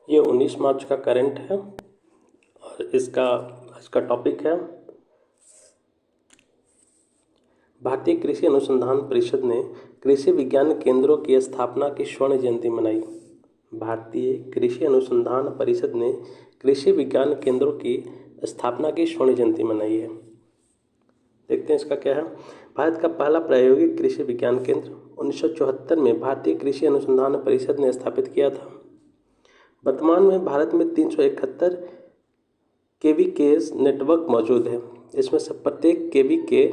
ये 19 मार्च का करंट है और इसका आज का टॉपिक है भारतीय कृषि अनुसंधान परिषद ने कृषि विज्ञान केंद्रों की स्थापना की स्वर्ण जयंती मनाई। भारतीय कृषि अनुसंधान परिषद ने कृषि विज्ञान केंद्रों की स्थापना की स्वर्ण जयंती मनाई है। देखते हैं इसका क्या है। भारत का पहला प्रायोगिक कृषि विज्ञान केंद्र 1974 में भारतीय कृषि अनुसंधान परिषद ने स्थापित किया था। वर्तमान में भारत में 371 केवीकेस नेटवर्क मौजूद है। इसमें से प्रत्येक केवीके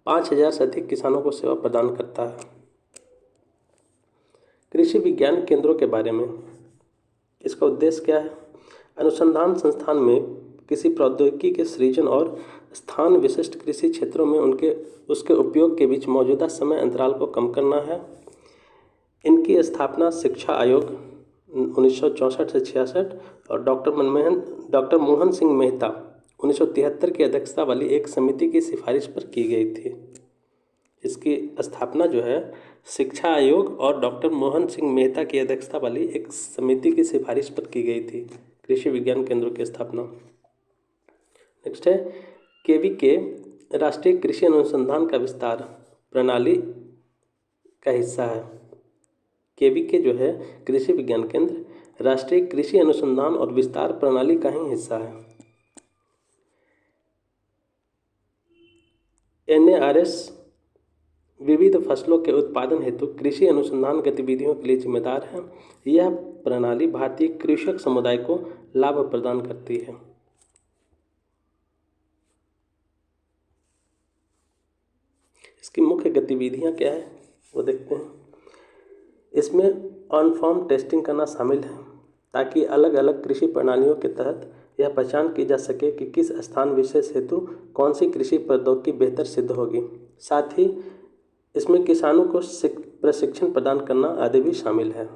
5000 से अधिक किसानों को सेवा प्रदान करता है। कृषि विज्ञान केंद्रों के बारे में इसका उद्देश्य क्या है। अनुसंधान संस्थान में किसी प्रौद्योगिकी के सृजन और स्थान विशिष्ट कृषि क्षेत्रों में उसके उपयोग के बीच मौजूदा समय अंतराल को कम करना है। इनकी स्थापना शिक्षा आयोग 1964 से 66 और डॉक्टर मोहन सिंह मेहता 1973 की अध्यक्षता वाली एक समिति की सिफारिश पर की गई थी। इसकी स्थापना जो है शिक्षा आयोग और डॉक्टर मोहन सिंह मेहता की अध्यक्षता वाली एक समिति की सिफारिश पर की गई थी, कृषि विज्ञान केंद्रों की स्थापना। नेक्स्ट है केवीके राष्ट्रीय कृषि अनुसंधान का विस्तार प्रणाली का हिस्सा है। केवीके जो है कृषि विज्ञान केंद्र राष्ट्रीय कृषि अनुसंधान और विस्तार प्रणाली का ही हिस्सा है। NARS विविध फसलों के उत्पादन हेतु कृषि अनुसंधान गतिविधियों के लिए जिम्मेदार है। यह प्रणाली भारतीय कृषक समुदाय को लाभ प्रदान करती है। इसकी मुख्य गतिविधियां क्या है वो देखते हैं। इसमें ऑन फार्म टेस्टिंग करना शामिल है ताकि अलग अलग कृषि प्रणालियों के तहत यह पहचान की जा सके कि किस स्थान विशेष हेतु कौन सी कृषि प्रौद्योगिकी बेहतर सिद्ध होगी। साथ ही इसमें किसानों को प्रशिक्षण प्रदान करना आदि भी शामिल है।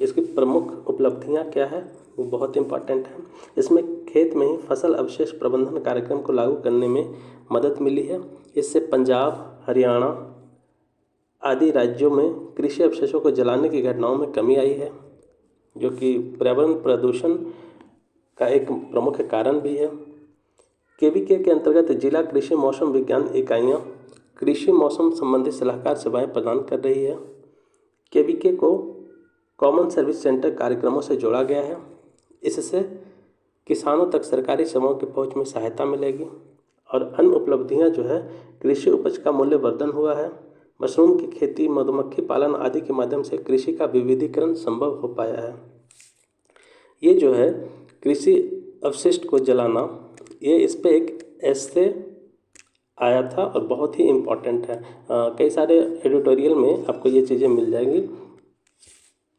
इसकी प्रमुख उपलब्धियां क्या है वो बहुत इंपॉर्टेंट है। इसमें खेत में ही फसल अवशेष प्रबंधन कार्यक्रम को लागू करने में मदद मिली है। इससे पंजाब, हरियाणा आदि राज्यों में कृषि अवशेषों को जलाने की घटनाओं में कमी आई है, जो कि पर्यावरण प्रदूषण का एक प्रमुख कारण भी है। केवीके के अंतर्गत जिला कृषि मौसम विज्ञान इकाइयाँ कृषि मौसम संबंधी सलाहकार सेवाएं प्रदान कर रही है। केवीके को कॉमन सर्विस सेंटर कार्यक्रमों से जोड़ा गया है। इससे किसानों तक सरकारी सेवाओं की पहुंच में सहायता मिलेगी। और अन्य उपलब्धियां जो है कृषि उपज का मूल्यवर्धन हुआ है। मशरूम की खेती, मधुमक्खी पालन आदि के माध्यम से कृषि का विविधीकरण संभव हो पाया है। ये जो है कृषि अवशिष्ट को जलाना, ये इस पे एक ऐसे आया था और बहुत ही इम्पोर्टेंट है। कई सारे एडिटोरियल में आपको ये चीज़ें मिल जाएंगी।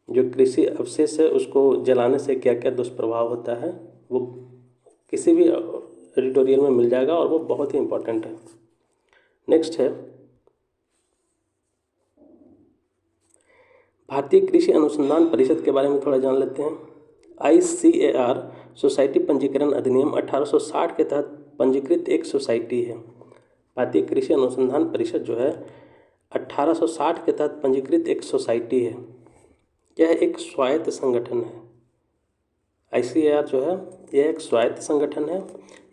जो कृषि अवशेष है उसको जलाने से क्या क्या दुष्प्रभाव होता है वो किसी भी एडिटोरियल में मिल जाएगा और वो बहुत ही इम्पोर्टेंट है। नेक्स्ट है भारतीय कृषि अनुसंधान परिषद के बारे में थोड़ा जान लेते हैं। ICAR सोसाइटी पंजीकरण अधिनियम 1860 के तहत पंजीकृत एक सोसाइटी है। भारतीय कृषि अनुसंधान परिषद जो है 1860 के तहत पंजीकृत एक सोसाइटी है। यह एक स्वायत्त संगठन है। ICAR जो है यह एक स्वायत्त संगठन है।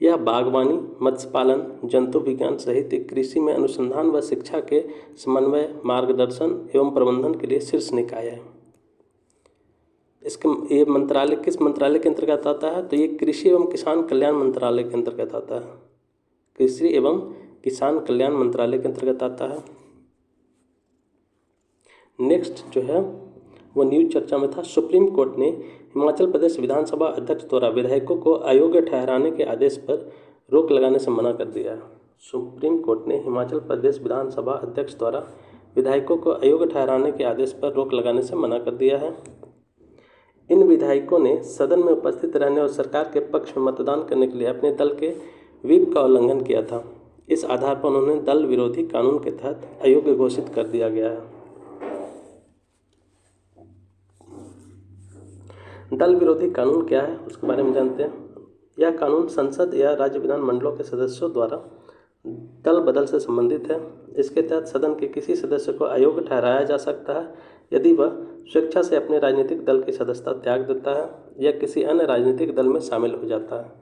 यह बागवानी, मत्स्य पालन, जंतु विज्ञान सहित कृषि में अनुसंधान व शिक्षा के समन्वय, मार्गदर्शन एवं प्रबंधन के लिए शीर्ष निकाय है। ये मंत्रालय किस मंत्रालय के अंतर्गत आता है तो ये कृषि एवं किसान कल्याण मंत्रालय के अंतर्गत आता है। कृषि एवं किसान कल्याण मंत्रालय के अंतर्गत आता है। नेक्स्ट जो है वो न्यूज चर्चा में था। सुप्रीम कोर्ट ने हिमाचल प्रदेश विधानसभा अध्यक्ष द्वारा विधायकों को अयोग्य ठहराने के आदेश पर रोक लगाने से मना कर दिया है। सुप्रीम कोर्ट ने हिमाचल प्रदेश विधानसभा अध्यक्ष द्वारा विधायकों को अयोग्य ठहराने के आदेश पर रोक लगाने से मना कर दिया है। इन विधायकों ने सदन में उपस्थित रहने और सरकार के पक्ष में मतदान करने के लिए अपने दल के व्हिप का उल्लंघन किया था। इस आधार पर उन्हें दल विरोधी कानून के तहत अयोग्य घोषित कर दिया गया है। दल विरोधी कानून क्या है उसके बारे में जानते हैं। यह कानून संसद या राज्य विधानमंडलों के सदस्यों द्वारा दल बदल से संबंधित है। इसके तहत सदन के किसी सदस्य को अयोग्य ठहराया जा सकता है यदि वह स्वेच्छा से अपने राजनीतिक दल की सदस्यता त्याग देता है या किसी अन्य राजनीतिक दल में शामिल हो जाता है।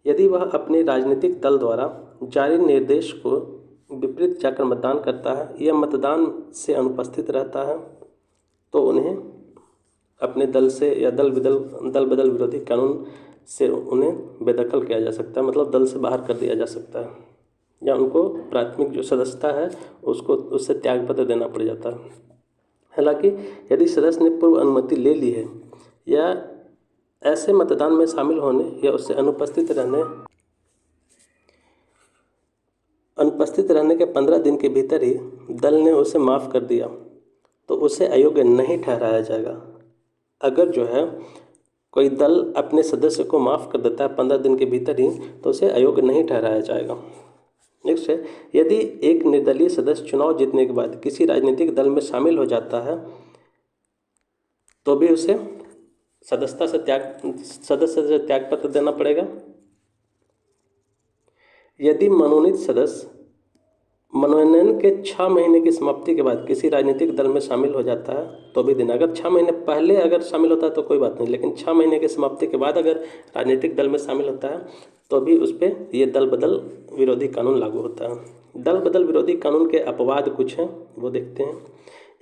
यदि वह अपने राजनीतिक दल द्वारा जारी निर्देश को विपरीत जाकर मतदान करता है या मतदान से अनुपस्थित रहता है तो उन्हें अपने दल से या दल बदल विरोधी कानून से उन्हें बेदखल किया जा सकता है, मतलब दल से बाहर कर दिया जा सकता है, या उनको प्राथमिक जो सदस्यता है उसको उससे त्यागपत्र देना पड़ जाता है। हालांकि यदि सदस्य ने पूर्व अनुमति ले ली है या ऐसे मतदान में शामिल होने या उससे अनुपस्थित रहने के 15 दिन के भीतर ही दल ने उसे माफ़ कर दिया तो उसे अयोग्य नहीं ठहराया जाएगा। अगर जो है कोई दल अपने सदस्य को माफ़ कर देता है 15 दिन के भीतर ही तो उसे अयोग्य नहीं ठहराया जाएगा। नेक्स्ट है, यदि एक निर्दलीय सदस्य चुनाव जीतने के बाद किसी राजनीतिक दल में शामिल हो जाता है तो भी उसे सदस्य से त्यागपत्र देना पड़ेगा। यदि मनोनीत सदस्य मनोनयन के 6 महीने की समाप्ति के बाद किसी राजनीतिक दल में शामिल हो जाता है तो भी देना। अगर 6 महीने पहले अगर शामिल होता है तो कोई बात नहीं, लेकिन 6 महीने की समाप्ति के बाद अगर राजनीतिक दल में शामिल होता है तो भी उस पर ये दल बदल विरोधी कानून लागू होता है। दल बदल विरोधी कानून के अपवाद कुछ हैं, वो देखते हैं।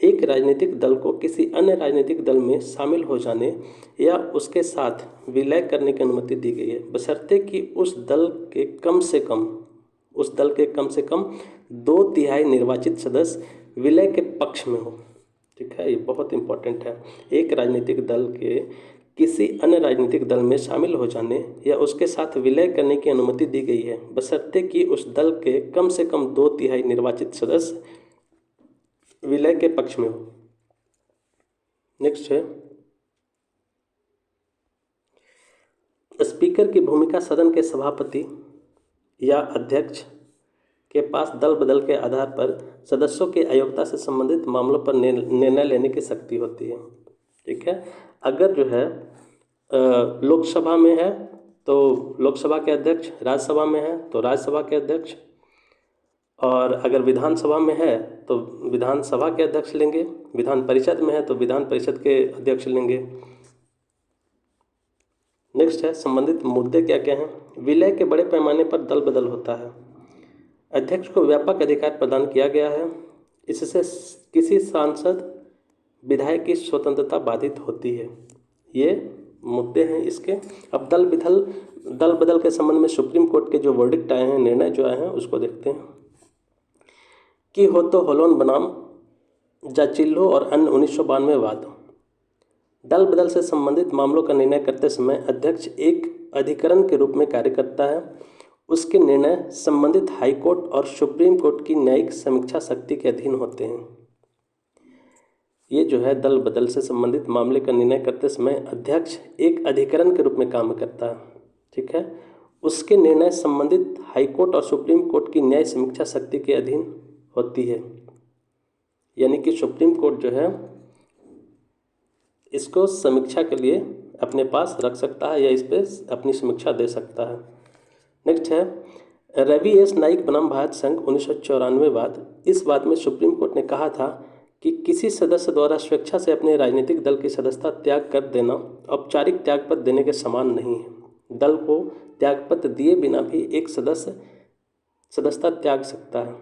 एक राजनीतिक दल को किसी अन्य राजनीतिक दल में शामिल हो जाने या उसके साथ विलय करने की अनुमति दी गई है, बशर्ते कि उस दल के कम से कम 2/3 निर्वाचित सदस्य विलय के पक्ष में हो। ठीक है, ये बहुत इंपॉर्टेंट है। एक राजनीतिक दल के किसी अन्य राजनीतिक दल में शामिल हो जाने या उसके साथ विलय करने की अनुमति दी गई है, बशर्ते कि उस दल के कम से कम 2/3 निर्वाचित सदस्य विलय के पक्ष में हो। नेक्स्ट है, स्पीकर की भूमिका सदन के सभापति या अध्यक्ष के पास दल बदल के आधार पर सदस्यों की अयोग्यता से संबंधित मामलों पर निर्णय लेने की शक्ति होती है। ठीक है, अगर जो है लोकसभा में है तो लोकसभा के अध्यक्ष, राज्यसभा में है तो राज्यसभा के अध्यक्ष, और अगर विधानसभा में है तो विधानसभा के अध्यक्ष लेंगे, विधान परिषद में है तो विधान परिषद के अध्यक्ष लेंगे। नेक्स्ट है, संबंधित मुद्दे क्या क्या हैं। विलय के बड़े पैमाने पर दल बदल होता है। अध्यक्ष को व्यापक अधिकार प्रदान किया गया है, इससे किसी सांसद विधायक की स्वतंत्रता बाधित होती है। ये मुद्दे हैं इसके। अब दल बदल के संबंध में सुप्रीम कोर्ट के जो वर्डिक्ट आए हैं, निर्णय जो आए हैं, उसको देखते हैं। कि हो तो होलोन बनाम जाचिल्लो और अन्य 1992 वाद। दल बदल से संबंधित मामलों का निर्णय करते समय अध्यक्ष एक अधिकरण के रूप में कार्य करता है। उसके निर्णय संबंधित हाई कोर्ट और सुप्रीम कोर्ट की न्यायिक समीक्षा शक्ति के अधीन होते हैं। ये जो है दल बदल से संबंधित मामले का निर्णय करते समय अध्यक्ष एक अधिकरण के रूप में काम करता है। ठीक है, उसके निर्णय संबंधित हाई कोर्ट और सुप्रीम कोर्ट की न्याय समीक्षा शक्ति के अधीन होती है। यानी कि सुप्रीम कोर्ट जो है इसको समीक्षा के लिए अपने पास रख सकता है या इस पर अपनी समीक्षा दे सकता है। नेक्स्ट है, रवि एस नाइक बनाम भारत संघ 1994 वाद। इस वाद में सुप्रीम कोर्ट ने कहा था कि किसी सदस्य द्वारा स्वेच्छा से अपने राजनीतिक दल की सदस्यता त्याग कर देना औपचारिक त्यागपत्र देने के समान नहीं है। दल को त्यागपत्र दिए बिना भी एक सदस्य सदस्यता त्याग सकता है,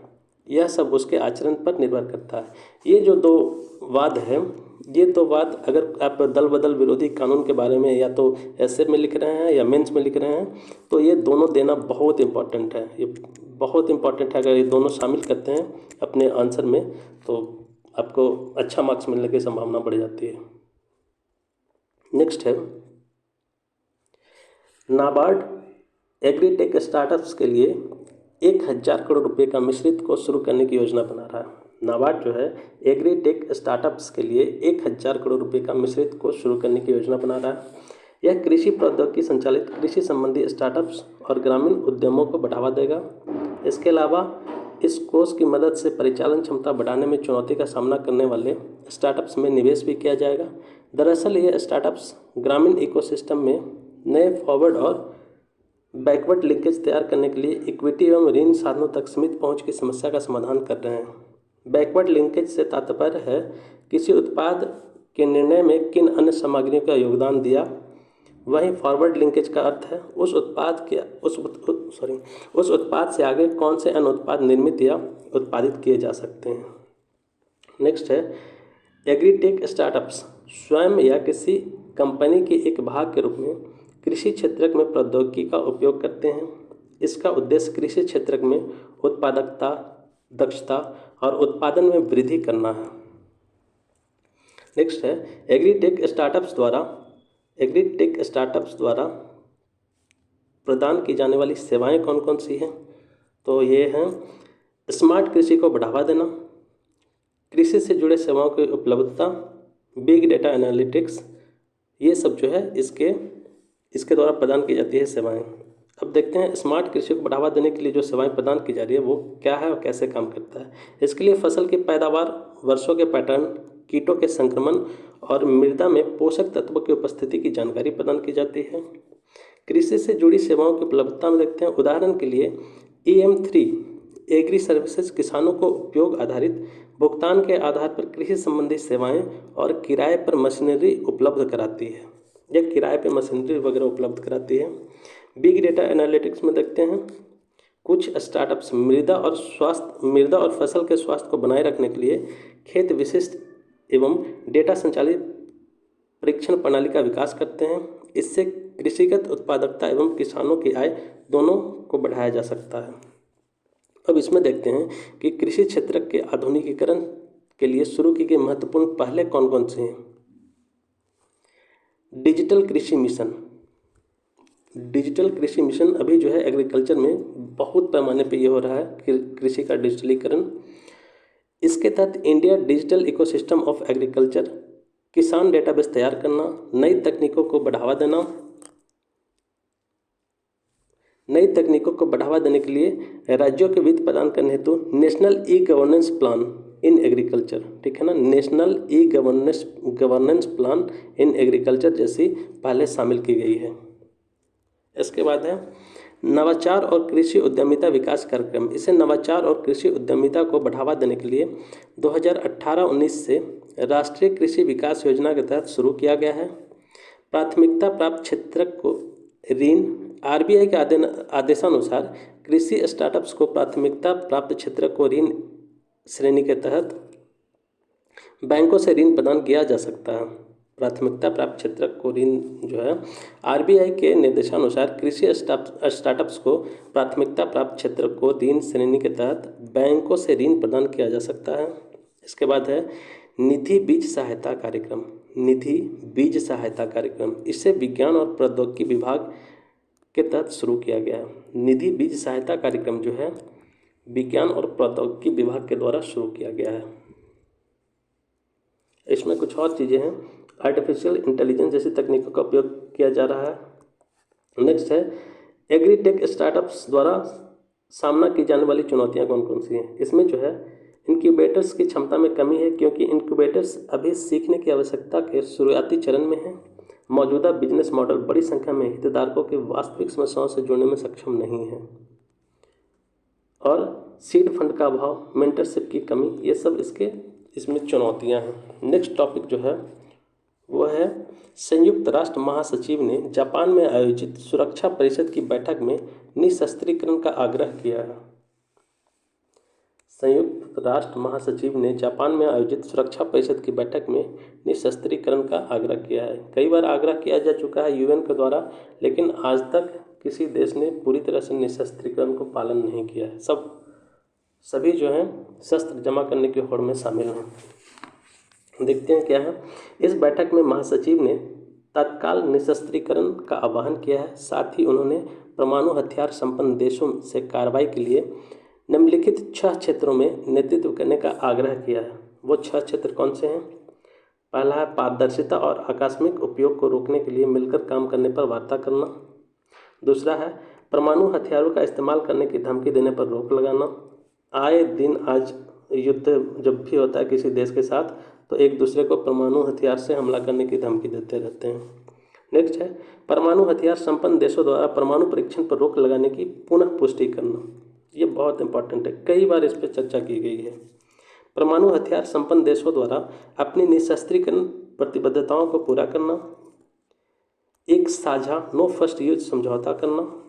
यह सब उसके आचरण पर निर्भर करता है। ये जो दो वाद है, ये दो वाद अगर आप दल बदल विरोधी कानून के बारे में या तो एसे में लिख रहे हैं या मेंस में लिख रहे हैं तो ये दोनों देना बहुत इम्पॉर्टेंट है। ये बहुत इम्पॉर्टेंट है, अगर ये दोनों शामिल करते हैं अपने आंसर में तो आपको अच्छा मार्क्स मिलने की संभावना बढ़ जाती है। नेक्स्ट है, नाबार्ड एग्रीटेक स्टार्टअप्स के लिए 1000 करोड़ रुपए का मिश्रित कोष शुरू करने की योजना बना रहा है। नाबार्ड जो है एग्रीटेक स्टार्टअप्स के लिए 1000 करोड़ रुपए का मिश्रित कोष शुरू करने की योजना बना रहा है। यह कृषि प्रौद्योगिकी संचालित कृषि संबंधी स्टार्टअप्स और ग्रामीण उद्यमों को बढ़ावा देगा। इसके अलावा इस कोष की मदद से परिचालन क्षमता बढ़ाने में चुनौती का सामना करने वाले स्टार्टअप्स में निवेश भी किया जाएगा। दरअसल ये स्टार्टअप्स ग्रामीण इकोसिस्टम में नए फॉरवर्ड और बैकवर्ड लिंकेज तैयार करने के लिए इक्विटी एवं ऋण साधनों तक सीमित पहुंच की समस्या का समाधान कर रहे हैं। बैकवर्ड लिंकेज से तात्पर्य है किसी उत्पाद के निर्णय में किन अन्य सामग्रियों का योगदान दिया। वहीं फॉरवर्ड लिंकेज का अर्थ है उस उत्पाद से आगे कौन से अन्य उत्पाद निर्मित या उत्पादित किए जा सकते हैं। नेक्स्ट है एग्रीटेक स्टार्टअप्स स्वयं या किसी कंपनी के एक भाग के रूप में कृषि क्षेत्र में प्रौद्योगिकी का उपयोग करते हैं। इसका उद्देश्य कृषि क्षेत्र में उत्पादकता, दक्षता और उत्पादन में वृद्धि करना है। नेक्स्ट है एग्रीटेक स्टार्टअप्स द्वारा प्रदान की जाने वाली सेवाएं कौन कौन सी हैं। तो ये हैं स्मार्ट कृषि को बढ़ावा देना, कृषि से जुड़े सेवाओं की उपलब्धता, बिग डेटा एनालिटिक्स, ये सब जो है इसके द्वारा प्रदान की जाती है सेवाएं। अब देखते हैं स्मार्ट कृषि को बढ़ावा देने के लिए जो सेवाएं प्रदान की जा रही है वो क्या है और कैसे काम करता है। इसके लिए फसल की पैदावार, वर्षों के पैटर्न, कीटों के संक्रमण और मृदा में पोषक तत्वों की उपस्थिति की जानकारी प्रदान की जाती है। कृषि से जुड़ी सेवाओं की उपलब्धता में देखते हैं उदाहरण के लिए EM3 एग्री सर्विसेज किसानों को उपयोग आधारित भुगतान के आधार पर कृषि संबंधी सेवाएं और किराए पर मशीनरी उपलब्ध कराती है या किराए पर मशीनरी वगैरह उपलब्ध कराती है। बिग डेटा एनालिटिक्स में देखते हैं कुछ स्टार्टअप्स मृदा और फसल के स्वास्थ्य को बनाए रखने के लिए खेत विशिष्ट एवं डेटा संचालित परीक्षण प्रणाली का विकास करते हैं। इससे कृषिगत उत्पादकता एवं किसानों की आय दोनों को बढ़ाया जा सकता है। अब इसमें देखते हैं कि कृषि क्षेत्र के आधुनिकीकरण के लिए शुरू की गई महत्वपूर्ण पहले कौन कौन से हैं। डिजिटल कृषि मिशन अभी जो है एग्रीकल्चर में बहुत पैमाने पे ये हो रहा है कि कृषि का डिजिटलीकरण। इसके तहत India digital ecosystem of agriculture, किसान डेटाबेस तैयार करना, नई तकनीकों को बढ़ावा देने के लिए राज्यों के वित्त प्रदान करने हेतु national e governance plan in agriculture, ठीक है ना, national e governance plan in agriculture जैसी पहले शामिल की गई है। इसके बाद है नवाचार और कृषि उद्यमिता विकास कार्यक्रम। इसे नवाचार और कृषि उद्यमिता को बढ़ावा देने के लिए 2018-19 से राष्ट्रीय कृषि विकास योजना के तहत शुरू किया गया है। प्राथमिकता प्राप्त क्षेत्र को ऋण, RBI के आदेशानुसार कृषि स्टार्टअप्स को प्राथमिकता प्राप्त क्षेत्र को ऋण श्रेणी के तहत बैंकों से ऋण प्रदान किया जा सकता है। प्राथमिकता प्राप्त क्षेत्र को ऋण जो है RBI के निर्देशानुसार कृषि स्टार्टअप्स को प्राथमिकता प्राप्त क्षेत्र को ऋण श्रेणी के तहत बैंकों से ऋण प्रदान किया जा सकता है। इसके बाद है निधि बीज सहायता कार्यक्रम। इसे विज्ञान और प्रौद्योगिकी विभाग के तहत शुरू किया गया है। निधि बीज सहायता कार्यक्रम जो है विज्ञान और प्रौद्योगिकी विभाग के द्वारा शुरू किया गया है। इसमें कुछ और चीज़ें हैं, आर्टिफिशियल इंटेलिजेंस जैसी तकनीकों का उपयोग किया जा रहा है। नेक्स्ट है एग्रीटेक स्टार्टअप्स द्वारा सामना की जाने वाली चुनौतियां कौन कौन सी हैं। इसमें जो है इनक्यूबेटर्स की क्षमता में कमी है क्योंकि इनक्यूबेटर्स अभी सीखने की आवश्यकता के शुरुआती चरण में हैं। मौजूदा बिजनेस मॉडल बड़ी संख्या में हितधारकों के वास्तविक समस्याओं से जुड़ने में सक्षम नहीं है और सीड फंड का अभाव, मेंटरशिप की कमी, ये सब इसमें चुनौतियां हैं। नेक्स्ट टॉपिक जो है वो है संयुक्त राष्ट्र महासचिव ने जापान में आयोजित सुरक्षा परिषद की बैठक में निशस्त्रीकरण का आग्रह किया है। संयुक्त राष्ट्र महासचिव ने जापान में आयोजित सुरक्षा परिषद की बैठक में निशस्त्रीकरण का आग्रह किया है। कई बार आग्रह किया जा चुका है UN के द्वारा, लेकिन आज तक किसी देश ने पूरी तरह से निशस्त्रीकरण को पालन नहीं किया है। सभी जो हैं शस्त्र जमा करने की होड़ में शामिल हैं। देखते हैं क्या है। इस बैठक में महासचिव ने तत्काल निशस्त्रीकरण का आह्वान किया है। साथ ही उन्होंने परमाणु हथियार संपन्न देशों से कार्रवाई के लिए निम्नलिखित 6 क्षेत्रों में नेतृत्व करने का आग्रह किया है। वो 6 क्षेत्र कौन से हैं? पहला है पारदर्शिता और आकस्मिक उपयोग को रोकने के लिए मिलकर काम करने पर वार्ता करना। दूसरा है परमाणु हथियारों का इस्तेमाल करने की धमकी देने पर रोक लगाना। आए दिन आज युद्ध जब भी होता है किसी देश के साथ तो एक दूसरे को परमाणु हथियार से हमला करने की धमकी देते रहते हैं। नेक्स्ट है परमाणु हथियार संपन्न देशों द्वारा परमाणु परीक्षण पर रोक लगाने की पुनः पुष्टि करना। ये बहुत इंपॉर्टेंट है, कई बार इस पर चर्चा की गई है। परमाणु हथियार संपन्न देशों द्वारा अपनी निशस्त्रीकरण प्रतिबद्धताओं को पूरा करना, एक साझा नो फर्स्ट यूज समझौता करना,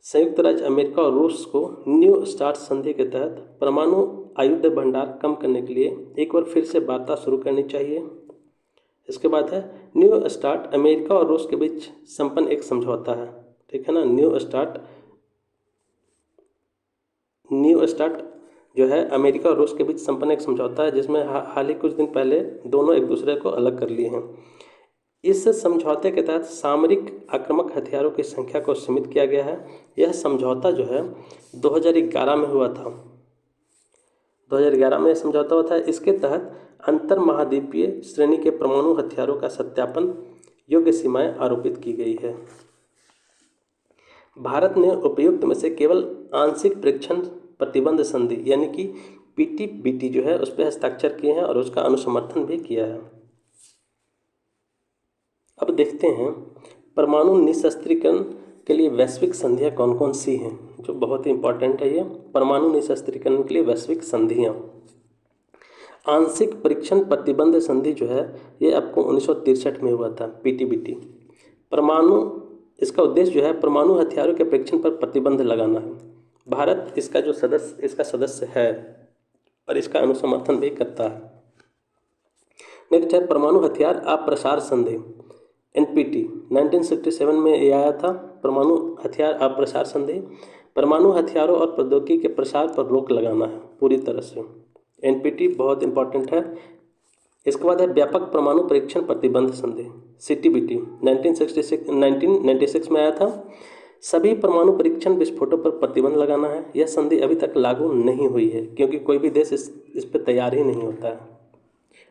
संयुक्त राज्य अमेरिका और रूस को न्यू स्टार्ट संधि के तहत परमाणु आयुध भंडार कम करने के लिए एक बार फिर से वार्ता शुरू करनी चाहिए। इसके बाद है न्यू स्टार्ट अमेरिका और रूस के बीच संपन्न एक समझौता है, ठीक है ना। न्यू स्टार्ट जो है अमेरिका और रूस के बीच संपन्न एक समझौता है, जिसमें हाल ही कुछ दिन पहले दोनों एक दूसरे को अलग कर लिए हैं। इस समझौते के तहत सामरिक आक्रामक हथियारों की संख्या को सीमित किया गया है। यह समझौता जो है 2011 में हुआ था। 2011 में समझौता हुआ था। इसके तहत अंतर महाद्वीपीय श्रेणी के परमाणु हथियारों का सत्यापन योग्य सीमाएं आरोपित की गई है। भारत ने उपयुक्त में से केवल आंशिक परीक्षण प्रतिबंध संधि यानी कि पीटीबीटी जो है उस पर हस्ताक्षर किए हैं और उसका अनुसमर्थन भी किया है। अब देखते हैं परमाणु निशस्त्रीकरण के लिए वैश्विक संधियां कौन कौन सी हैं, जो बहुत ही इंपॉर्टेंट है। ये परमाणु निशस्त्रीकरण के लिए वैश्विक संधियां, आंशिक परीक्षण प्रतिबंध संधि जो है ये आपको 1963 में हुआ था, पीटीबीटी। इसका उद्देश्य जो है परमाणु हथियारों के परीक्षण पर प्रतिबंध लगाना है। भारत इसका सदस्य है और इसका अनुसमर्थन भी करता है। नेक्स्ट है परमाणु हथियार अप्रसार संधि, एनपीटी। 1967 में ये आया था, परमाणु हथियार अप्रसार संधि। परमाणु हथियारों और प्रौद्योगिकी के प्रसार पर रोक लगाना है पूरी तरह से। एनपीटी बहुत इंपॉर्टेंट है। इसके बाद है व्यापक परमाणु परीक्षण प्रतिबंध संधि, सीटीबीटी। 1996 में आया था। सभी परमाणु परीक्षण विस्फोटों पर प्रतिबंध लगाना है। यह संधि अभी तक लागू नहीं हुई है क्योंकि कोई भी देश इस पर तैयार ही नहीं होता है।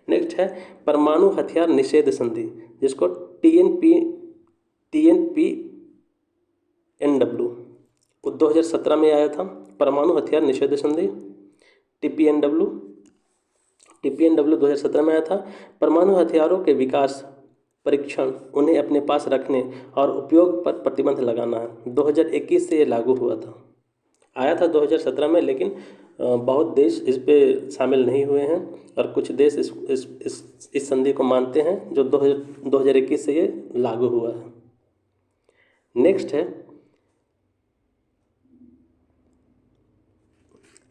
नेक्स्ट है परमाणु हथियार निषेध संधि, जिसको TNPNW 2017 में आया था। परमाणु हथियार निषेध संधि TPNW 2017 में आया था। परमाणु हथियारों के विकास, परीक्षण, उन्हें अपने पास रखने और उपयोग पर प्रतिबंध लगाना है। 2021 से ये लागू हुआ था। आया था 2017 में, लेकिन बहुत देश इस पे शामिल नहीं हुए हैं और कुछ देश इस संधि को मानते हैं, जो 2021 से ये लागू हुआ है। नेक्स्ट है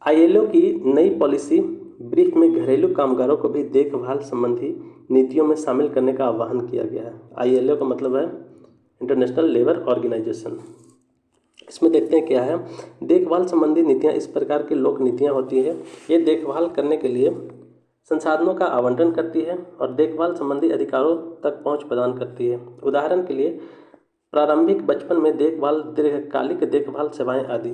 ILO की नई पॉलिसी ब्रीफ में घरेलू कामगारों को भी देखभाल संबंधी नीतियों में शामिल करने का आह्वान किया गया है। ILO का मतलब है इंटरनेशनल लेबर ऑर्गेनाइजेशन। इसमें देखते हैं क्या है। देखभाल संबंधी नीतियां इस प्रकार की लोक नीतियां होती है। ये देखभाल करने के लिए संसाधनों का आवंटन करती है और देखभाल संबंधी अधिकारों तक पहुंच प्रदान करती है। उदाहरण के लिए प्रारंभिक बचपन में देखभाल, दीर्घकालिक देखभाल सेवाएं आदि।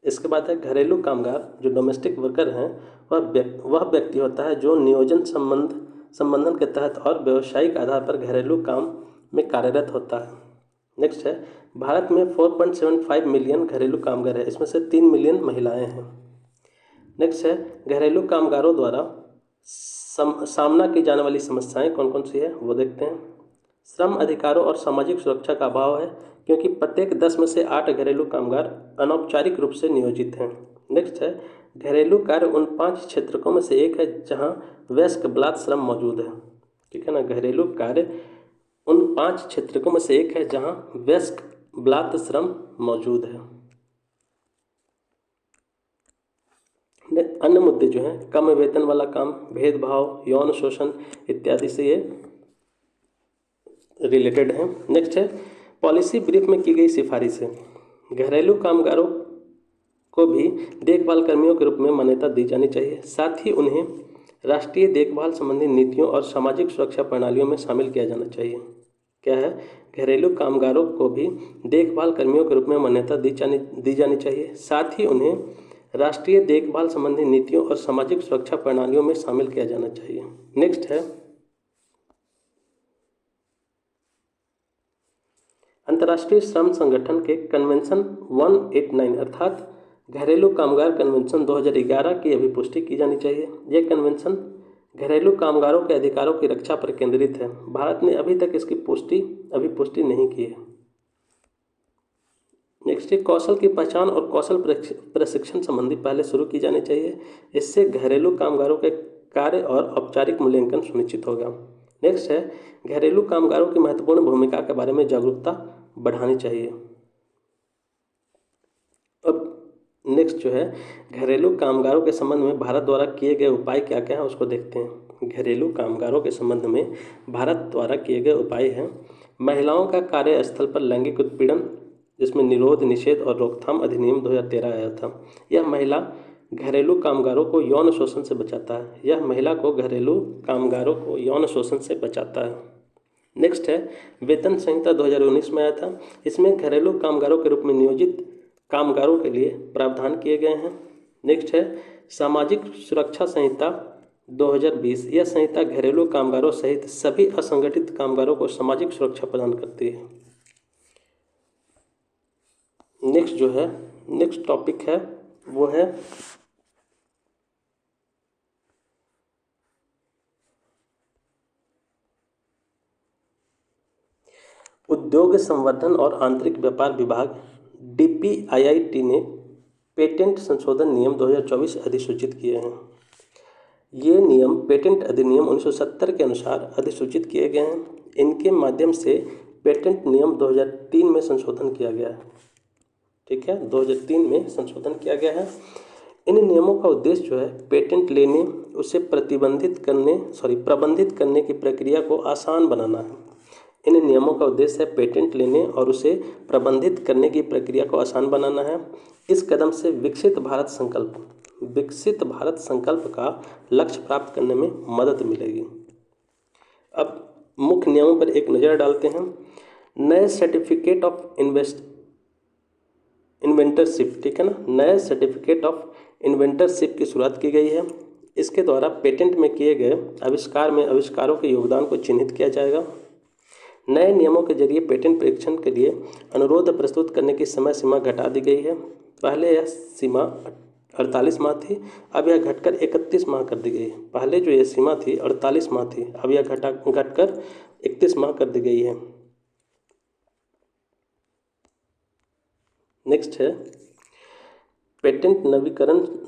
इसके बाद है घरेलू कामगार, जो डोमेस्टिक वर्कर हैं, वह व्यक्ति होता है जो नियोजन संबंधन के तहत और व्यावसायिक आधार पर घरेलू काम में कार्यरत होता है। नेक्स्ट है भारत में 4.75 मिलियन घरेलू कामगार है, इसमें से 3 मिलियन महिलाएं हैं। नेक्स्ट है घरेलू कामगारों द्वारा सामना की जाने वाली समस्याएं कौन कौन सी है, वो देखते हैं। श्रम अधिकारों और सामाजिक सुरक्षा का अभाव है, क्योंकि प्रत्येक 10 में से 8 घरेलू कामगार अनौपचारिक रूप से नियोजित हैं। नेक्स्ट है घरेलू कार्य उन 5 क्षेत्रों में से एक है जहां वयस्क बलात् श्रम मौजूद है, ठीक है ना। घरेलू कार्य उन 5 क्षेत्रों में से एक है जहां वयस्क बलात् श्रम मौजूद है। अन्य मुद्दे जो हैं कम वेतन वाला काम, भेदभाव, यौन शोषण इत्यादि से ये रिलेटेड हैं। नेक्स्ट है पॉलिसी ब्रीफ में की गई सिफारिशें। घरेलू कामगारों को भी देखभाल कर्मियों के रूप में मान्यता दी जानी चाहिए। साथ ही उन्हें राष्ट्रीय देखभाल संबंधी नीतियों और सामाजिक सुरक्षा प्रणालियों में शामिल किया जाना चाहिए। क्या है, घरेलू कामगारों को भी देखभाल कर्मियों के रूप में मान्यता दी जानी चाहिए। साथ ही उन्हें राष्ट्रीय देखभाल संबंधी नीतियों और सामाजिक सुरक्षा प्रणालियों में शामिल किया जाना चाहिए। नेक्स्ट है अंतर्राष्ट्रीय श्रम संगठन के कन्वेंशन 189 अर्थात घरेलू कामगार कन्वेंशन 2011 की अभी पुष्टि की जानी चाहिए। यह कन्वेंशन घरेलू कामगारों के अधिकारों की रक्षा पर केंद्रित है। भारत ने अभी तक इसकी पुष्टि नहीं की है। नेक्स्ट है कौशल की पहचान और कौशल प्रशिक्षण संबंधी पहले शुरू की जानी चाहिए। इससे घरेलू कामगारों के कार्य और औपचारिक मूल्यांकन सुनिश्चित होगा। नेक्स्ट है घरेलू कामगारों की महत्वपूर्ण भूमिका के बारे में जागरूकता बढ़ानी चाहिए। अब नेक्स्ट जो है घरेलू कामगारों के संबंध में भारत द्वारा किए गए उपाय क्या क्या है उसको देखते हैं। घरेलू कामगारों के संबंध में भारत द्वारा किए गए उपाय हैं महिलाओं का कार्यस्थल पर लैंगिक उत्पीड़न, जिसमें निरोध निषेध और रोकथाम अधिनियम 2013 आया था। यह महिला घरेलू कामगारों को यौन शोषण से बचाता है। यह महिला को घरेलू कामगारों को यौन शोषण से बचाता है। नेक्स्ट है वेतन संहिता 2019 में आया था। इसमें घरेलू कामगारों के रूप में नियोजित कामगारों के लिए प्रावधान किए गए हैं। नेक्स्ट है सामाजिक सुरक्षा संहिता 2020। यह संहिता घरेलू कामगारों सहित सभी असंगठित कामगारों को सामाजिक सुरक्षा प्रदान करती है। नेक्स्ट टॉपिक है वो है उद्योग संवर्धन और आंतरिक व्यापार विभाग DPIIT ने पेटेंट संशोधन नियम 2024 अधिसूचित किए हैं। ये नियम पेटेंट अधिनियम 1970 के अनुसार अधिसूचित किए गए हैं। इनके माध्यम से पेटेंट नियम 2003 में संशोधन किया गया है। ठीक है, 2003 में संशोधन किया गया है। इन नियमों का उद्देश्य जो है पेटेंट लेने उसे प्रबंधित करने की प्रक्रिया को आसान बनाना है। इन नियमों का उद्देश्य है पेटेंट लेने और उसे प्रबंधित करने की प्रक्रिया को आसान बनाना है। इस कदम से विकसित भारत संकल्प का लक्ष्य प्राप्त करने में मदद मिलेगी। अब मुख्य नियमों पर एक नज़र डालते हैं। नए सर्टिफिकेट ऑफ इन्वेंटरशिप, ठीक है ना, नए सर्टिफिकेट ऑफ इन्वेंटरशिप की शुरुआत की गई है। इसके द्वारा पेटेंट में किए गए आविष्कार में आविष्कारों के योगदान को चिन्हित किया जाएगा। नए नियमों के जरिए पेटेंट परीक्षण के लिए अनुरोध प्रस्तुत करने की समय सीमा घटा दी गई है। पहले यह सीमा 48 माह थी, अब यह घटकर 31 माह कर दी गई है। पहले जो ये सीमा थी 48 माह थी, अब यह घटकर 31 माह कर दी गई है। नेक्स्ट है पेटेंट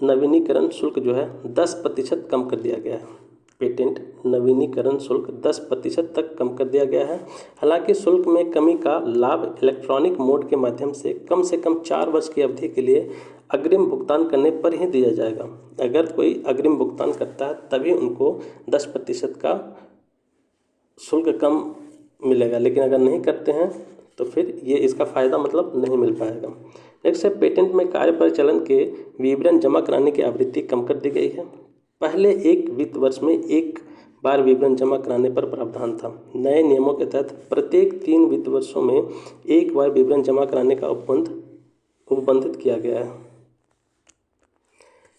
नवीनीकरण शुल्क जो है 10% कम कर दिया गया है। पेटेंट नवीनीकरण शुल्क 10% तक कम कर दिया गया है। हालांकि शुल्क में कमी का लाभ इलेक्ट्रॉनिक मोड के माध्यम से कम 4 वर्ष की अवधि के लिए अग्रिम भुगतान करने पर ही दिया जाएगा। अगर कोई अग्रिम भुगतान करता है तभी उनको 10% का शुल्क कम मिलेगा, लेकिन अगर नहीं करते हैं तो फिर ये इसका फ़ायदा नहीं मिल पाएगा। नेक्स्ट है पेटेंट में कार्य परिचालन के विवरण जमा कराने की आवृत्ति कम कर दी गई है। पहले एक वित्त वर्ष में एक बार विवरण जमा कराने पर प्रावधान था। नए नियमों के तहत प्रत्येक 3 वित्त वर्षों में एक बार विवरण जमा कराने का उपबंधित किया गया है।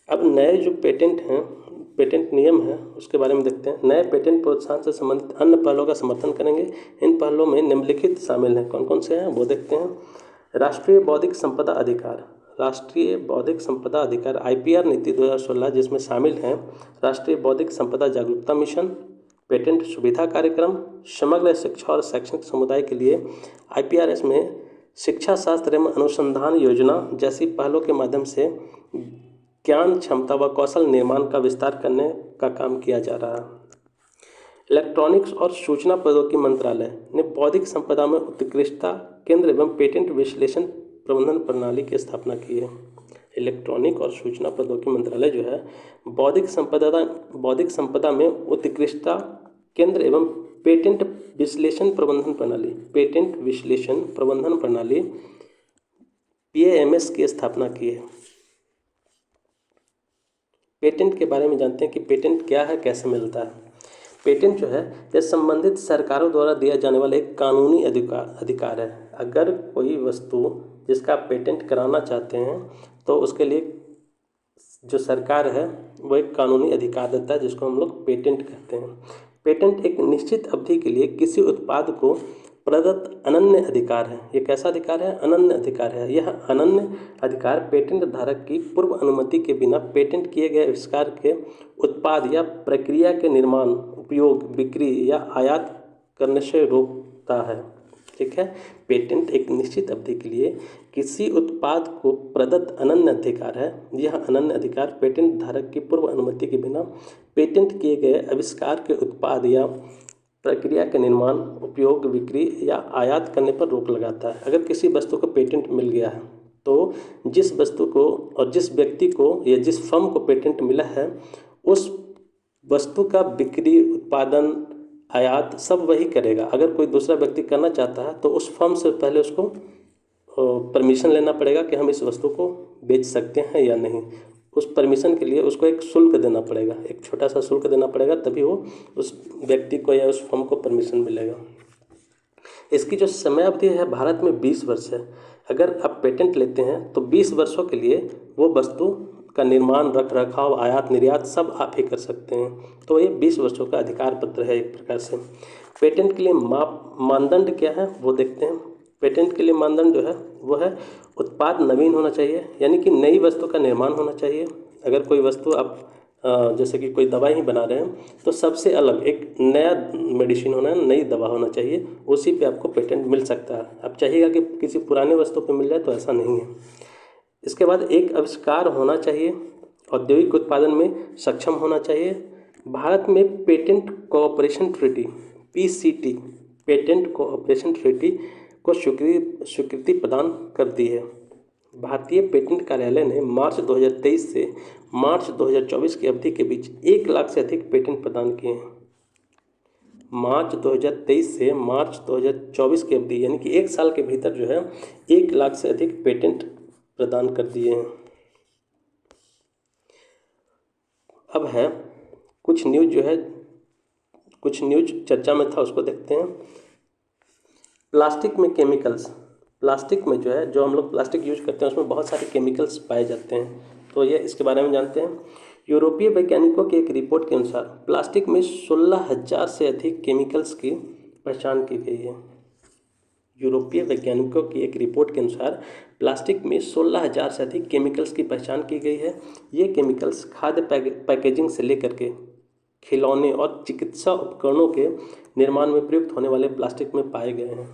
अब नए जो पेटेंट नियम है उसके बारे में देखते हैं। नए पेटेंट प्रोत्साहन से संबंधित अन्य पहलों का समर्थन करेंगे। इन पहलों में निम्नलिखित शामिल हैं। कौन कौन से हैं वो देखते हैं। राष्ट्रीय बौद्धिक संपदा अधिकार IPR नीति 2016, जिसमें शामिल हैं राष्ट्रीय बौद्धिक संपदा जागरूकता मिशन, पेटेंट सुविधा कार्यक्रम, समग्र शिक्षा और शैक्षणिक समुदाय के लिए IPRS में शिक्षा शास्त्र एवं अनुसंधान योजना जैसी पहलों के माध्यम से ज्ञान क्षमता व कौशल निर्माण का विस्तार करने का काम किया जा रहा है। इलेक्ट्रॉनिक्स और सूचना प्रौद्योगिकी मंत्रालय ने बौद्धिक संपदा में उत्कृष्टता केंद्र एवं पेटेंट विश्लेषण प्रबंधन प्रणाली की स्थापना की है। इलेक्ट्रॉनिक और सूचना प्रौद्योगिकी मंत्रालय जो है बौद्धिक संपदा में उत्कृष्टता केंद्र एवं पेटेंट विश्लेषण प्रबंधन प्रणाली PAMS की स्थापना की है। पेटेंट के बारे में जानते हैं कि पेटेंट क्या है, कैसे मिलता है। पेटेंट जो है यह संबंधित सरकारों द्वारा दिया जाने वाला एक कानूनी अधिकार है। अगर कोई वस्तु जिसका पेटेंट कराना चाहते हैं तो उसके लिए जो सरकार है वो एक कानूनी अधिकार देता है, जिसको हम लोग पेटेंट कहते हैं। पेटेंट एक निश्चित अवधि के लिए किसी उत्पाद को प्रदत्त अनन्य अधिकार है। ये कैसा अधिकार है? अनन्य अधिकार है। यह अनन्य अधिकार पेटेंट धारक की पूर्व अनुमति के बिना पेटेंट किए गए आविष्कार के उत्पाद या प्रक्रिया के निर्माण, उपयोग, बिक्री या आयात करने से रोकता है। ठीक है। पेटेंट एक निश्चित अवधि के लिए किसी उत्पाद को प्रदत्त अनन्य अधिकार है। यह अनन्य अधिकार पेटेंट धारक की पूर्व अनुमति के बिना पेटेंट किए गए आविष्कार के उत्पाद या प्रक्रिया के निर्माण, उपयोग, बिक्री या आयात करने पर रोक लगाता है। अगर किसी वस्तु को पेटेंट मिल गया है तो जिस वस्तु को और जिस व्यक्ति को या जिस फर्म को पेटेंट मिला है उस वस्तु का बिक्री, उत्पादन, आयात सब वही करेगा। अगर कोई दूसरा व्यक्ति करना चाहता है तो उस फर्म से पहले उसको परमिशन लेना पड़ेगा कि हम इस वस्तु को बेच सकते हैं या नहीं। उस परमिशन के लिए उसको एक शुल्क देना पड़ेगा, एक छोटा सा शुल्क देना पड़ेगा, तभी वो उस व्यक्ति को या उस फर्म को परमिशन मिलेगा। इसकी जो समय अवधि है भारत में 20 वर्ष है। अगर आप पेटेंट लेते हैं तो 20 वर्षों के लिए वो वस्तु का निर्माण, रख रखाव, आयात निर्यात सब आप ही कर सकते हैं। तो ये 20 वर्षों का अधिकार पत्र है एक प्रकार से। पेटेंट के लिए मानदंड क्या है वो देखते हैं। पेटेंट के लिए मानदंड जो है वो है उत्पाद नवीन होना चाहिए, यानी कि नई वस्तु का निर्माण होना चाहिए। अगर कोई वस्तु आप जैसे कि कोई दवाई ही बना रहे हैं तो सबसे अलग एक नया मेडिसिन होना है, नई दवा होना चाहिए, उसी पे आपको पेटेंट मिल सकता है। आप चाहिएगा कि किसी पुराने वस्तु पे मिल जाए तो ऐसा नहीं है। इसके बाद एक आविष्कार होना चाहिए, औद्योगिक उत्पादन में सक्षम होना चाहिए। भारत में patent cooperation treaty PCT patent cooperation treaty को स्वीकृति प्रदान कर दी है। भारतीय पेटेंट कार्यालय ने मार्च 2023 से मार्च 2024 की अवधि के बीच 1 लाख से अधिक पेटेंट प्रदान किए हैं। मार्च 2023 से मार्च 2024 की अवधि यानी कि 1 साल के भीतर जो है 1 लाख से अधिक पेटेंट प्रदान कर दिए हैं। अब है कुछ न्यूज चर्चा में था, उसको देखते हैं। प्लास्टिक में केमिकल्स, प्लास्टिक में जो है, जो हम लोग प्लास्टिक यूज करते हैं उसमें बहुत सारे केमिकल्स पाए जाते हैं, तो ये इसके बारे में जानते हैं। यूरोपीय वैज्ञानिकों की एक रिपोर्ट के अनुसार प्लास्टिक में 16,000 से अधिक केमिकल्स की पहचान की गई है। यूरोपीय वैज्ञानिकों की एक रिपोर्ट के अनुसार प्लास्टिक में 16,000 से अधिक केमिकल्स की पहचान की गई है। ये केमिकल्स खाद्य पैकेजिंग से लेकर के खिलौने और चिकित्सा उपकरणों के निर्माण में प्रयुक्त होने वाले प्लास्टिक में पाए गए हैं।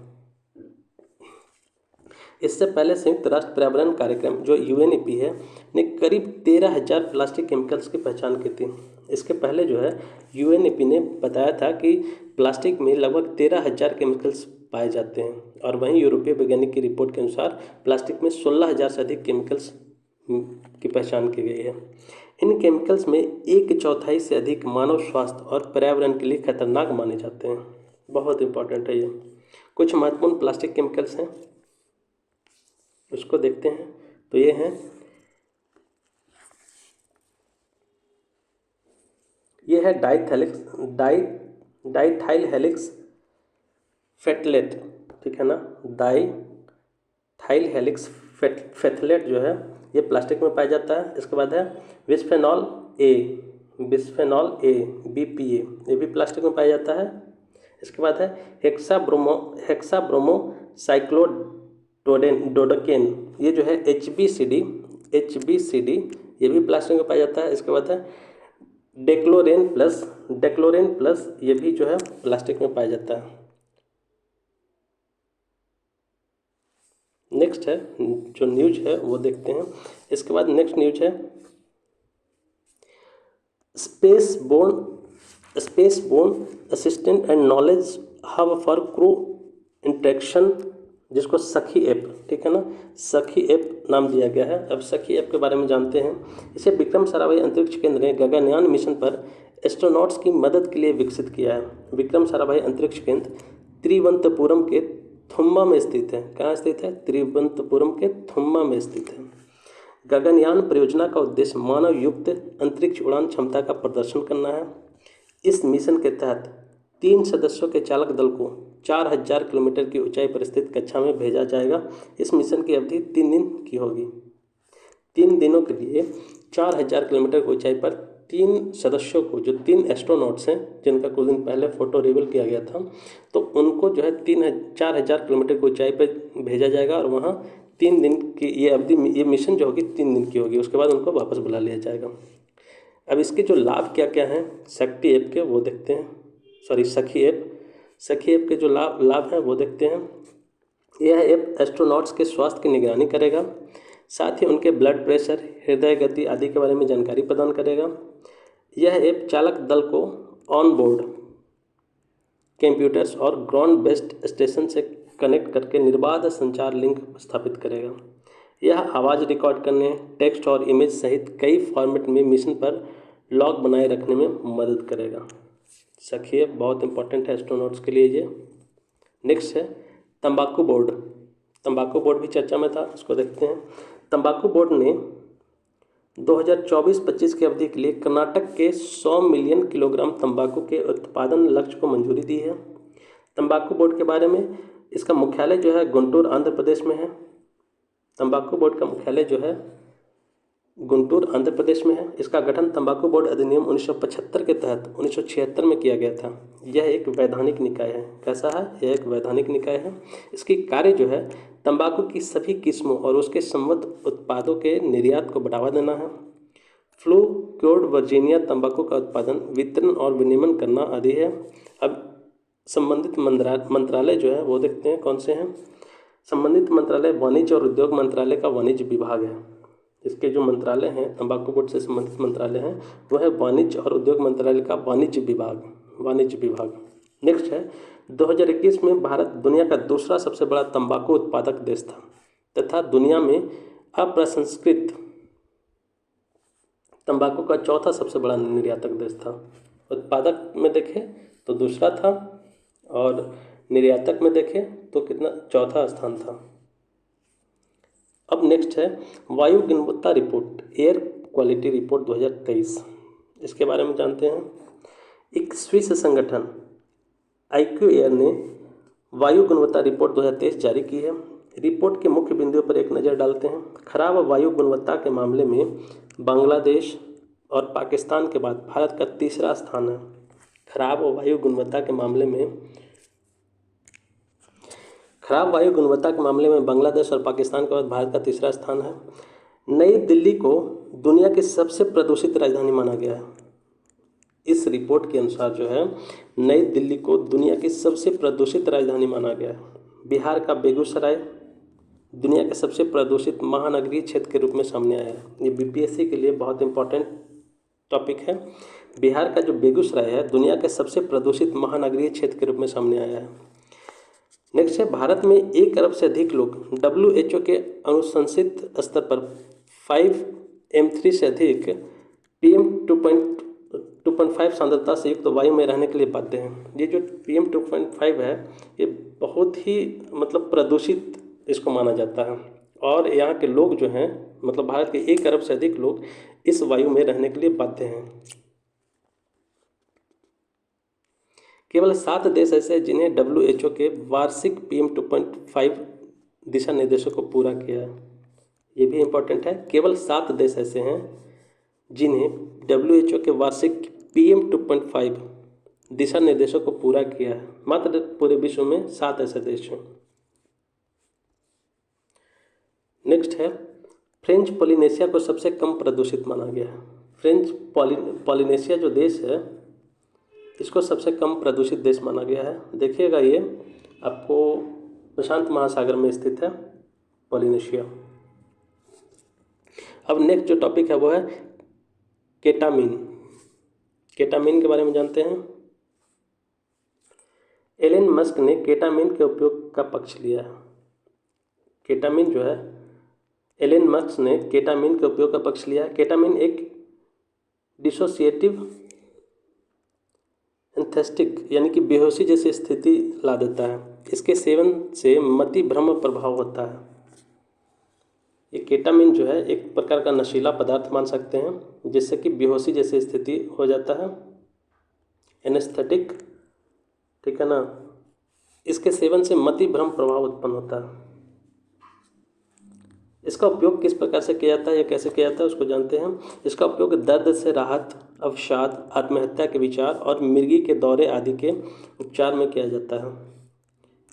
इससे पहले संयुक्त राष्ट्र पर्यावरण कार्यक्रम जो UNEP है ने करीब 13,000 प्लास्टिक केमिकल्स की पहचान की थी। इसके पहले जो है UNEP ने बताया था कि प्लास्टिक में लगभग 13,000 केमिकल्स पाए जाते हैं, और वहीं यूरोपीय वैज्ञानिक की रिपोर्ट के अनुसार प्लास्टिक में 16,000 से अधिक केमिकल्स की पहचान की गई है। इन केमिकल्स में 1/4 से अधिक मानव स्वास्थ्य और पर्यावरण के लिए खतरनाक माने जाते हैं। बहुत इंपॉर्टेंट है ये। कुछ महत्वपूर्ण प्लास्टिक केमिकल्स हैं, उसको देखते हैं। तो ये हैं, ये है डाइथाइल हेलिक्स फेथलेट, ठीक है ना। डाइथाइल हेलिक्स फेथलेट जो है ये प्लास्टिक में पाया जाता है। इसके बाद है बिस्फेनॉल ए BPA, ये भी प्लास्टिक में पाया जाता है। इसके बाद है हेक्साब्रोमोसाइक्लोडोडेकेन, ये जो है HBCD, ये भी प्लास्टिक में पाया जाता है। इसके बाद है डेक्लोरेन प्लस, ये भी जो है प्लास्टिक में पाया जाता है। नेक्स्ट है जो न्यूज है वो देखते हैं। इसके बाद नेक्स्ट न्यूज है spaceborne assistant and knowledge hub for crew interaction, जिसको सखी ऐप, ठीक है ना, सखी ऐप नाम दिया गया है। अब सखी ऐप के बारे में जानते हैं। इसे विक्रम साराभाई अंतरिक्ष केंद्र ने गगनयान मिशन पर एस्ट्रोनॉट्स की मदद के लिए विकसित किया है। विक्रम साराभाई अंतरिक्ष केंद्र तिरुवनंतपुरम के थुम्बा में स्थित है। कहाँ स्थित है? तिरुवनंतपुरम के थुम्बा में स्थित है। गगनयान परियोजना का उद्देश्य मानव युक्त अंतरिक्ष उड़ान क्षमता का प्रदर्शन करना है। इस मिशन के तहत 3 सदस्यों के चालक दल को 4,000 किलोमीटर की ऊंचाई पर स्थित कक्षा में भेजा जाएगा। इस मिशन की अवधि 3 दिन की होगी। 3 दिनों के लिए 4,000 किलोमीटर की ऊंचाई पर 3 सदस्यों को, जो 3 एस्ट्रोनॉट्स हैं जिनका कुछ दिन पहले फोटो रिवील किया गया था, तो उनको जो है 4,000 किलोमीटर की ऊंचाई पर भेजा जाएगा और वहाँ 3 दिन की ये अवधि, ये मिशन जो होगी 3 दिन की होगी। उसके बाद उनको वापस बुला लिया जाएगा। अब इसके जो लाभ क्या क्या हैं शक्ति ऐप के वो देखते हैं, सॉरी सखी ऐप के जो लाभ हैं वो देखते हैं। यह ऐप एस्ट्रोनॉट्स के स्वास्थ्य की निगरानी करेगा, साथ ही उनके ब्लड प्रेशर, हृदय गति आदि के बारे में जानकारी प्रदान करेगा। यह ऐप चालक दल को ऑन बोर्ड कंप्यूटर्स और ग्राउंड बेस्ड स्टेशन से कनेक्ट करके निर्बाध संचार लिंक स्थापित करेगा। यह आवाज़ रिकॉर्ड करने, टेक्स्ट और इमेज सहित कई फॉर्मेट में मिशन पर लॉग बनाए रखने में मदद करेगा। सखिए, बहुत इंपॉर्टेंट है एस्ट्रोनॉट्स के लिए ये। नेक्स्ट है तंबाकू बोर्ड। तंबाकू बोर्ड भी चर्चा में था, इसको देखते हैं। तंबाकू बोर्ड ने 2024-25 की अवधि के लिए कर्नाटक के 100 मिलियन किलोग्राम तंबाकू के उत्पादन लक्ष्य को मंजूरी दी है। तंबाकू बोर्ड के बारे में, इसका मुख्यालय जो है गुंटूर आंध्र प्रदेश में है। तंबाकू बोर्ड का मुख्यालय जो है गुंटूर आंध्र प्रदेश में है। इसका गठन तंबाकू बोर्ड अधिनियम 1975 के तहत 1976 में किया गया था। यह एक वैधानिक निकाय है। कैसा है? यह एक वैधानिक निकाय है। इसकी कार्य जो है तंबाकू की सभी किस्मों और उसके संबद्ध उत्पादों के निर्यात को बढ़ावा देना है। फ्लू क्योर्ड वर्जीनिया तंबाकू का उत्पादन, वितरण और विनियमन करना आदि है। अब संबंधित मंत्रालय जो है वो देखते हैं कौन से हैं। संबंधित मंत्रालय वाणिज्य और उद्योग मंत्रालय का वाणिज्य विभाग है। इसके जो मंत्रालय हैं, तंबाकू बोर्ड से संबंधित मंत्रालय हैं, वो है वाणिज्य और उद्योग मंत्रालय का वाणिज्य विभाग। नेक्स्ट है 2021 में भारत दुनिया का दूसरा सबसे बड़ा तंबाकू उत्पादक देश था तथा दुनिया में अप्रसंस्कृत तंबाकू का चौथा सबसे बड़ा निर्यातक देश था। उत्पादक में देखें तो दूसरा था और निर्यातक में देखें तो कितना, चौथा स्थान था। अब नेक्स्ट है वायु गुणवत्ता रिपोर्ट, एयर क्वालिटी रिपोर्ट 2023। इसके बारे में जानते हैं। एक स्विस संगठन IQ एयर ने वायु गुणवत्ता रिपोर्ट 2023 जारी की है। रिपोर्ट के मुख्य बिंदुओं पर एक नज़र डालते हैं। खराब वायु गुणवत्ता के मामले में बांग्लादेश और पाकिस्तान के बाद भारत का तीसरा स्थान है। खराब वायु गुणवत्ता के मामले में बांग्लादेश और पाकिस्तान के बाद भारत का तीसरा स्थान है। नई दिल्ली को दुनिया की सबसे प्रदूषित राजधानी माना गया है। इस रिपोर्ट के अनुसार जो है नई दिल्ली को दुनिया की सबसे प्रदूषित राजधानी माना गया है। बिहार का बेगूसराय दुनिया के सबसे प्रदूषित महानगरीय क्षेत्र के रूप में सामने आया है। ये BPSC के लिए बहुत इंपॉर्टेंट टॉपिक है। बिहार का जो बेगूसराय है दुनिया के सबसे प्रदूषित महानगरीय क्षेत्र के रूप में सामने आया है। नेक्स्ट है भारत में 1 अरब से अधिक लोग WHO के अनुशंसित स्तर पर 5M3 से अधिक PM2.5 सांद्रता से युक्त वायु में रहने के लिए बाध्य हैं। ये जो PM2.5 है ये बहुत ही प्रदूषित इसको माना जाता है और यहाँ के लोग जो हैं भारत के 1 अरब से अधिक लोग इस वायु में रहने के लिए बाध्य हैं। केवल 7 देश ऐसे हैं जिन्हें WHO के वार्षिक PM2.5 दिशा निर्देशों को पूरा किया है। ये भी इम्पोर्टेंट है। केवल 7 देश ऐसे हैं जिन्हें WHO के वार्षिक PM2.5 दिशा निर्देशों को पूरा किया है। मात्र पूरे विश्व में 7 ऐसे देश हैं। नेक्स्ट है फ्रेंच पॉलिनेशिया को सबसे कम प्रदूषित माना गया है। फ्रेंच पॉलिनेशिया जो देश है इसको सबसे कम प्रदूषित देश माना गया है। देखिएगा ये आपको प्रशांत महासागर में स्थित है पॉलिनेशिया। अब नेक्स्ट जो टॉपिक है वो है केटामीन। केटामीन के बारे में जानते हैं। एलन मस्क ने केटामीन के उपयोग का पक्ष लिया है। केटामीन जो है एलन मस्क ने केटामीन के उपयोग का पक्ष लिया है। केटामीन एक डिसोसिएटिव एंथेस्टिक यानी कि बेहोशी जैसी स्थिति ला देता है। इसके सेवन से मति भ्रम प्रभाव होता है। ये केटामीन जो है एक प्रकार का नशीला पदार्थ मान सकते हैं जिससे कि बेहोशी जैसी स्थिति हो जाता है, एनेस्थेटिक, ठीक है ना। इसके सेवन से मति भ्रम प्रभाव उत्पन्न होता है। इसका उपयोग किस प्रकार से किया जाता है या कैसे किया जाता है उसको जानते हैं। इसका उपयोग दर्द से राहत, अवसाद, आत्महत्या के विचार और मिर्गी के दौरे आदि के उपचार में किया जाता है।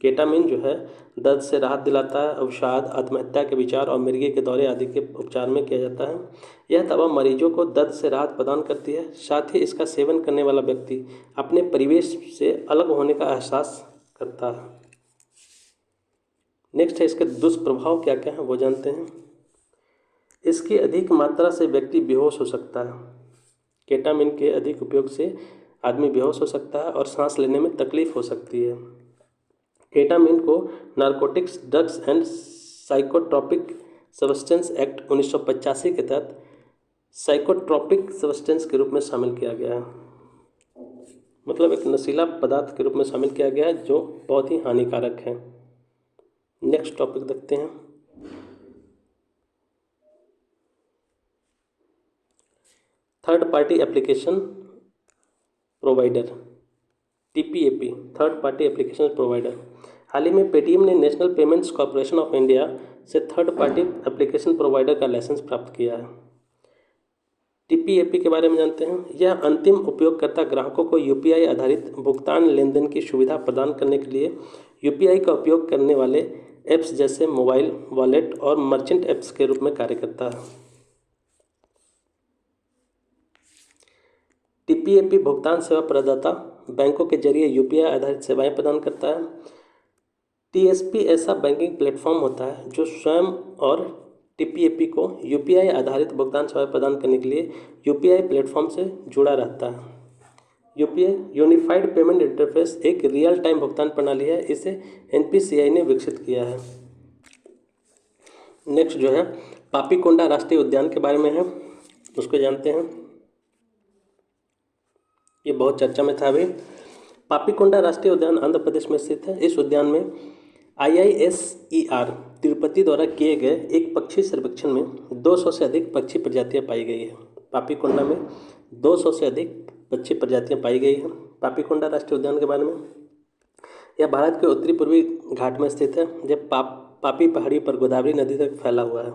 केटामीन जो है दर्द से राहत दिलाता है, अवसाद, आत्महत्या के विचार और मिर्गी के दौरे आदि के उपचार में किया जाता है। यह दवा मरीजों को दर्द से राहत प्रदान करती है। साथ ही इसका सेवन करने वाला व्यक्ति अपने परिवेश से अलग होने का एहसास करता है। नेक्स्ट है इसके दुष्प्रभाव क्या क्या हैं वो जानते हैं। इसकी अधिक मात्रा से व्यक्ति बेहोश हो सकता है। केटामिन के अधिक उपयोग से आदमी बेहोश हो सकता है और सांस लेने में तकलीफ हो सकती है। केटामिन को narcotics drugs and psychotropic substance act 1985 के तहत साइकोट्रॉपिक सब्सटेंस के रूप में शामिल किया गया है, मतलब एक नशीला पदार्थ के रूप में शामिल किया गया है जो बहुत ही हानिकारक है। नेक्स्ट टॉपिक देखते हैं। Third party application provider, TPAP, third party application provider. हाल ही में पेटीएम ने National Payments Corporation of India से थर्ड पार्टी एप्लीकेशन प्रोवाइडर का लाइसेंस प्राप्त किया है। TPAP के बारे में जानते हैं। यह अंतिम उपयोगकर्ता ग्राहकों को UPI आधारित भुगतान लेनदेन की सुविधा प्रदान करने के लिए UPI का उपयोग करने वाले ऐप्स जैसे मोबाइल वॉलेट और मर्चेंट ऐप्स के रूप में कार्य करता है। TPAP भुगतान सेवा प्रदाता बैंकों के जरिए UPI आधारित सेवाएं प्रदान करता है। TSP ऐसा बैंकिंग प्लेटफॉर्म होता है जो स्वयं और TPAP को UPI आधारित भुगतान सेवाएं प्रदान करने के लिए UPI प्लेटफॉर्म से जुड़ा रहता है। UPI यूनिफाइड पेमेंट इंटरफेस एक रियल टाइम भुगतान प्रणाली है। इसे NPCI ने विकसित किया है। नेक्स्ट जो है पापीकोंडा राष्ट्रीय उद्यान के बारे में है, उसको जानते हैं। ये बहुत चर्चा में था अभी। पापीकोंडा राष्ट्रीय उद्यान आंध्र प्रदेश में स्थित है। इस उद्यान में IISER तिरुपति द्वारा किए गए एक पक्षी सर्वेक्षण में 200 से अधिक पक्षी प्रजातियां पाई गई है। पापीकोंडा में 200 से अधिक पक्षी प्रजातियां पाई गई हैं। पापीकोंडा राष्ट्रीय उद्यान के बारे में, यह भारत के उत्तरी पूर्वी घाट में स्थित है। यह पापी पहाड़ी पर गोदावरी नदी तक फैला हुआ है।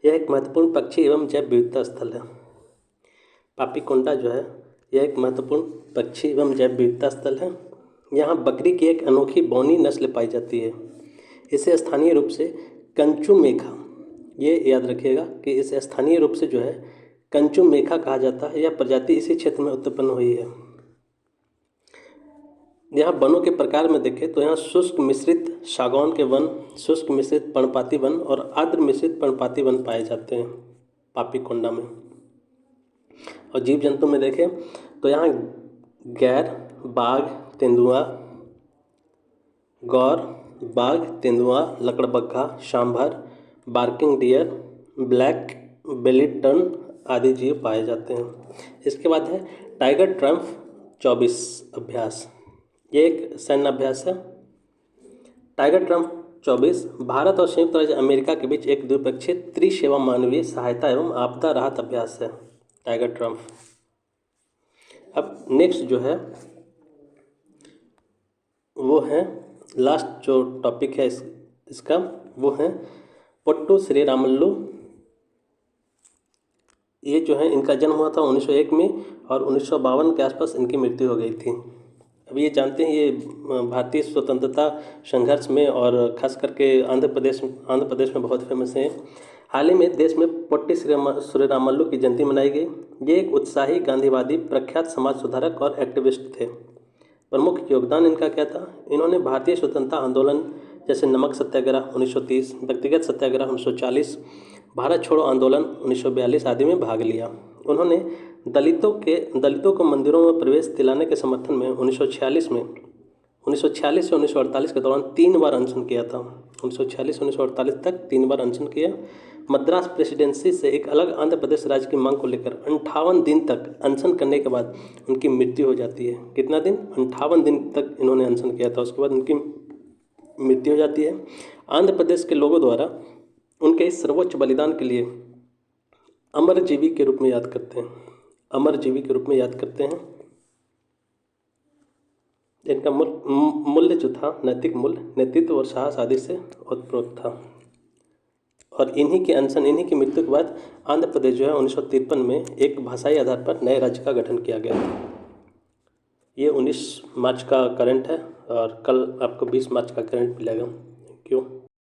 यह एक महत्वपूर्ण पक्षी एवं जैव विविधता स्थल है। पापीकोंडा जो है यह एक महत्वपूर्ण पक्षी एवं जैव विविधता स्थल है। यहाँ बकरी की एक अनोखी बौनी नस्ल पाई जाती है। इसे स्थानीय रूप से कंचू मेखा, ये याद रखिएगा कि इसे स्थानीय रूप से जो है कंचू मेखा कहा जाता है। यह प्रजाति इसी क्षेत्र में उत्पन्न हुई है। यहाँ वनों के प्रकार में देखें तो यहाँ शुष्क मिश्रित सागौन के वन, शुष्क मिश्रित पर्णपाती वन और आर्द्र मिश्रित पर्णपाती वन पाए जाते हैं पापीकोंडा में। और जीव जंतु में देखें तो यहाँ गैर, बाघ, तेंदुआ, गौर, बाघ, तेंदुआ, लकड़बग्घा, सांभर, barking deer, black bellied tern आदि जीव पाए जाते हैं। इसके बाद है टाइगर ट्रम्प 24 अभ्यास। ये एक सैन्य अभ्यास है। टाइगर ट्रम्प 24 भारत और संयुक्त राज्य अमेरिका के बीच एक द्विपक्षीय त्रिसेवा मानवीय सहायता एवं आपदा राहत अभ्यास है टाइगर ट्रम्प। अब नेक्स्ट जो है वो है लास्ट जो टॉपिक है इसका वो है पोट्टू श्रीरामुलु। ये जो है इनका जन्म हुआ था 1901 में और 1952 के आसपास इनकी मृत्यु हो गई थी। अब ये जानते हैं ये भारतीय स्वतंत्रता संघर्ष में और खास करके आंध्र प्रदेश में बहुत फेमस है। हाल ही में देश में पोट्टी श्रीरामुलु की जयंती मनाई गई। ये एक उत्साही गांधीवादी, प्रख्यात समाज सुधारक और एक्टिविस्ट थे। प्रमुख योगदान इनका क्या था? इन्होंने भारतीय स्वतंत्रता आंदोलन जैसे नमक सत्याग्रह 1930, व्यक्तिगत सत्याग्रह 1940, भारत छोड़ो आंदोलन 1942 आदि में भाग लिया। उन्होंने दलितों को मंदिरों में प्रवेश दिलाने के समर्थन में 1946 से 1948 के दौरान 3 बार अनशन किया था। 1946 से 1948 तक 3 बार अनशन किया। मद्रास प्रेसिडेंसी से एक अलग आंध्र प्रदेश राज्य की मांग को लेकर 58 दिन तक अनशन करने के बाद उनकी मृत्यु हो जाती है। कितना दिन? 58 दिन तक इन्होंने अनशन किया था, उसके बाद उनकी मृत्यु हो जाती है। आंध्र प्रदेश के लोगों द्वारा उनके इस सर्वोच्च बलिदान के लिए अमरजीवी के रूप में याद करते हैं। अमरजीवी के रूप में याद करते हैं। इनका मूल्य जो था, नैतिक मूल्य, नेतृत्व और साहस आदि से ओतप्रोत था। और इन्हीं की मृत्यु के बाद आंध्र प्रदेश जो है 1953 में एक भाषाई आधार पर नए राज्य का गठन किया गया था। ये 19 मार्च का करंट है और कल आपको 20 मार्च का करंट मिलेगा। Thank you.